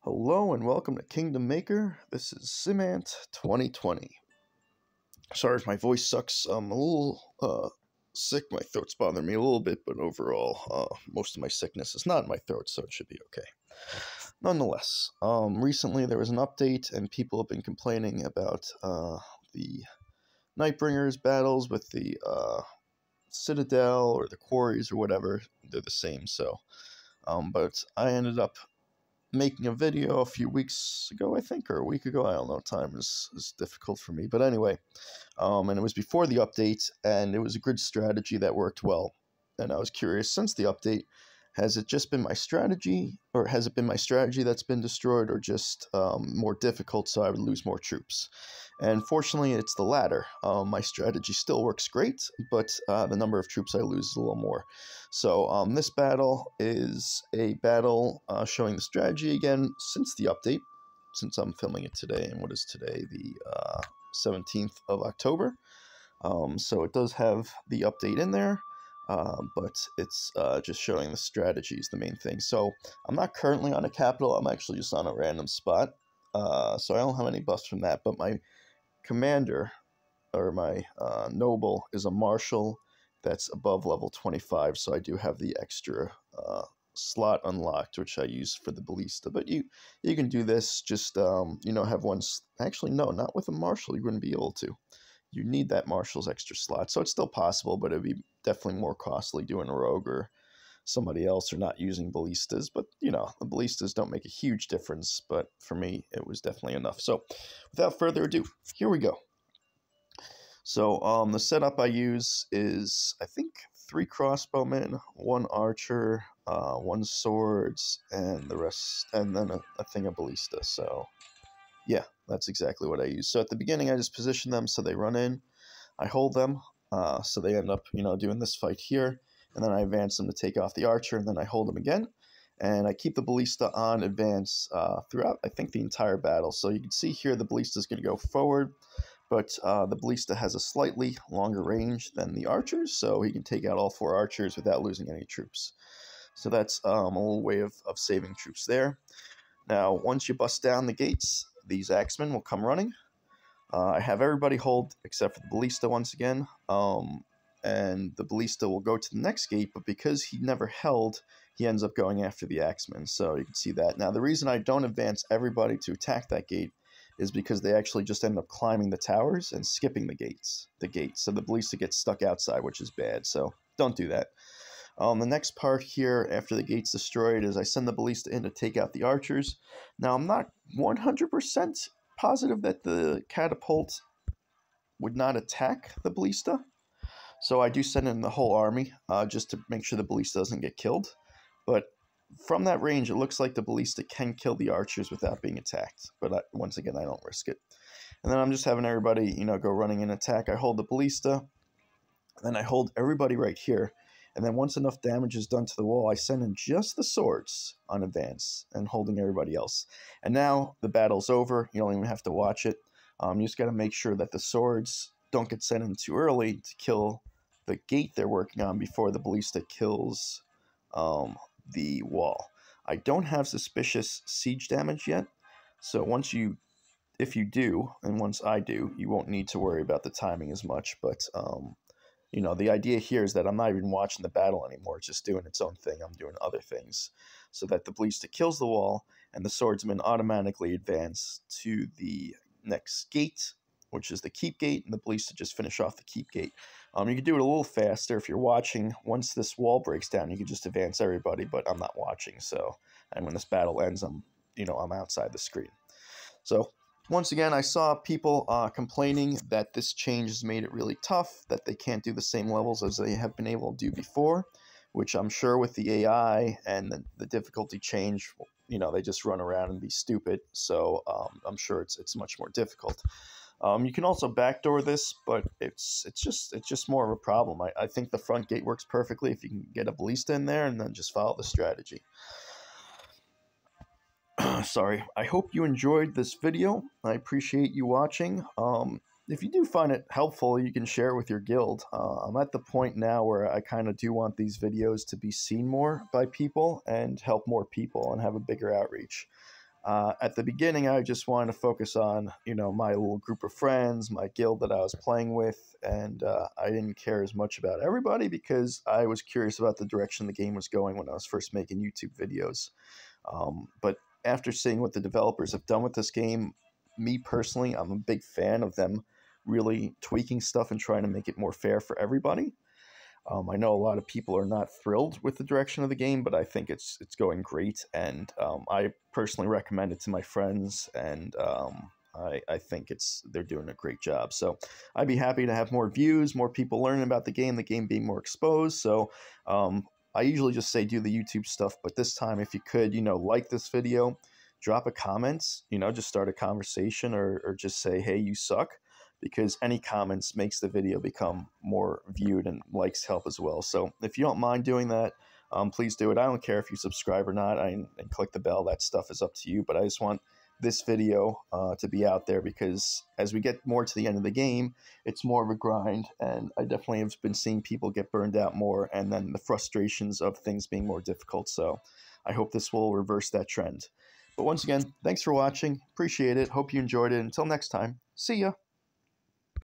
Hello and welcome to Kingdom Maker. This is Simant 2020. Sorry if my voice sucks. I'm a little sick. My throat's bothering me a little bit, but overall, most of my sickness is not in my throat, so it should be okay. Nonetheless, recently there was an update, and people have been complaining about the Nightbringers battles with the citadel or the quarries or whatever. They're the same. But I ended up making a video a few weeks ago, I think, or a week ago. I don't know. Time is difficult for me. But anyway, and it was before the update, and it was a good strategy that worked well. And I was curious, since the update, has it just been my strategy, or has it been my strategy that's been destroyed, or just more difficult so I would lose more troops? And fortunately, it's the latter. My strategy still works great, but the number of troops I lose is a little more. So this battle is a battle showing the strategy again since the update, since I'm filming it today. And what is today? The 17th of October. So it does have the update in there. But it's just showing the strategy is the main thing. So I'm not currently on a capital. I'm actually just on a random spot. So I don't have any buffs from that. But my commander, or my noble, is a marshal that's above level 25. So I do have the extra slot unlocked, which I use for the ballista. But you can do this. Just have one. Actually, no, not with a marshal. You wouldn't be able to. You need that marshal's extra slot. So it's still possible, but it'd be definitely more costly doing a rogue or somebody else, or not using ballistas. But, the ballistas don't make a huge difference. But for me, it was definitely enough. So without further ado, here we go. So the setup I use is, I think, 3 crossbowmen, 1 archer, 1 swords, and the rest, and then a thing of ballista. So yeah, that's exactly what I use. So at the beginning, I just position them so they run in. I hold them, so they end up, doing this fight here. And then I advance them to take off the archer, and then I hold them again. And I keep the ballista on advance throughout, I think, the entire battle. So you can see here the ballista is going to go forward, but the ballista has a slightly longer range than the archers, so he can take out all 4 archers without losing any troops. So that's a little way of saving troops there. Now, once you bust down the gates, these axemen will come running. I have everybody hold except for the ballista once again. And the ballista will go to the next gate, but because he never held, he ends up going after the axemen. So you can see that. Now, the reason I don't advance everybody to attack that gate is because they actually just end up climbing the towers and skipping the gates. So the ballista gets stuck outside, which is bad. So don't do that. The next part here, after the gate's destroyed, is I send the ballista in to take out the archers. Now, I'm not 100% positive that the catapult would not attack the ballista. So I do send in the whole army, just to make sure the ballista doesn't get killed. But from that range, it looks like the ballista can kill the archers without being attacked. But once again, I don't risk it. And then I'm just having everybody, go running in attack. I hold the ballista, then I hold everybody right here. And then once enough damage is done to the wall, I send in just the swords on advance and holding everybody else. And now the battle's over. You don't even have to watch it. You just got to make sure that the swords don't get sent in too early to kill the gate they're working on before the ballista kills the wall. I don't have suspicious siege damage yet. So if you do, and once I do, you won't need to worry about the timing as much. But the idea here is that I'm not even watching the battle anymore. It's just doing its own thing. I'm doing other things so that the ballista kills the wall and the swordsmen automatically advance to the next gate, which is the keep gate, and the ballista just finish off the keep gate. You can do it a little faster if you're watching. Once this wall breaks down, you can just advance everybody, but I'm not watching. And when this battle ends, I'm outside the screen. So once again, I saw people complaining that this change has made it really tough, that they can't do the same levels as they have been able to do before, which I'm sure with the AI and the difficulty change, they just run around and be stupid. So I'm sure it's much more difficult. You can also backdoor this, but it's just more of a problem. I think the front gate works perfectly if you can get a ballista in there and then just follow the strategy. Sorry. I hope you enjoyed this video. I appreciate you watching. If you do find it helpful, you can share it with your guild. I'm at the point now where I kind of do want these videos to be seen more by people and help more people and have a bigger outreach. At the beginning, I just wanted to focus on, my little group of friends, my guild that I was playing with, and I didn't care as much about everybody because I was curious about the direction the game was going when I was first making YouTube videos. But after seeing what the developers have done with this game, me personally, I'm a big fan of them really tweaking stuff and trying to make it more fair for everybody. I know a lot of people are not thrilled with the direction of the game, but I think it's going great, and I personally recommend it to my friends, and I think they're doing a great job. So I'd be happy to have more views, more people learning about the game being more exposed. So I usually just say do the YouTube stuff, but this time, if you could, like this video, drop a comment, just start a conversation, or just say, hey, you suck, because any comments makes the video become more viewed, and likes help as well. So if you don't mind doing that, please do it. I don't care if you subscribe or not, and click the bell. That stuff is up to you, but I just want this video to be out there, because as we get more to the end of the game, it's more of a grind, and I definitely have been seeing people get burned out more, and then the frustrations of things being more difficult. So I hope this will reverse that trend. But once again, thanks for watching. Appreciate it. Hope you enjoyed it. Until next time, see ya.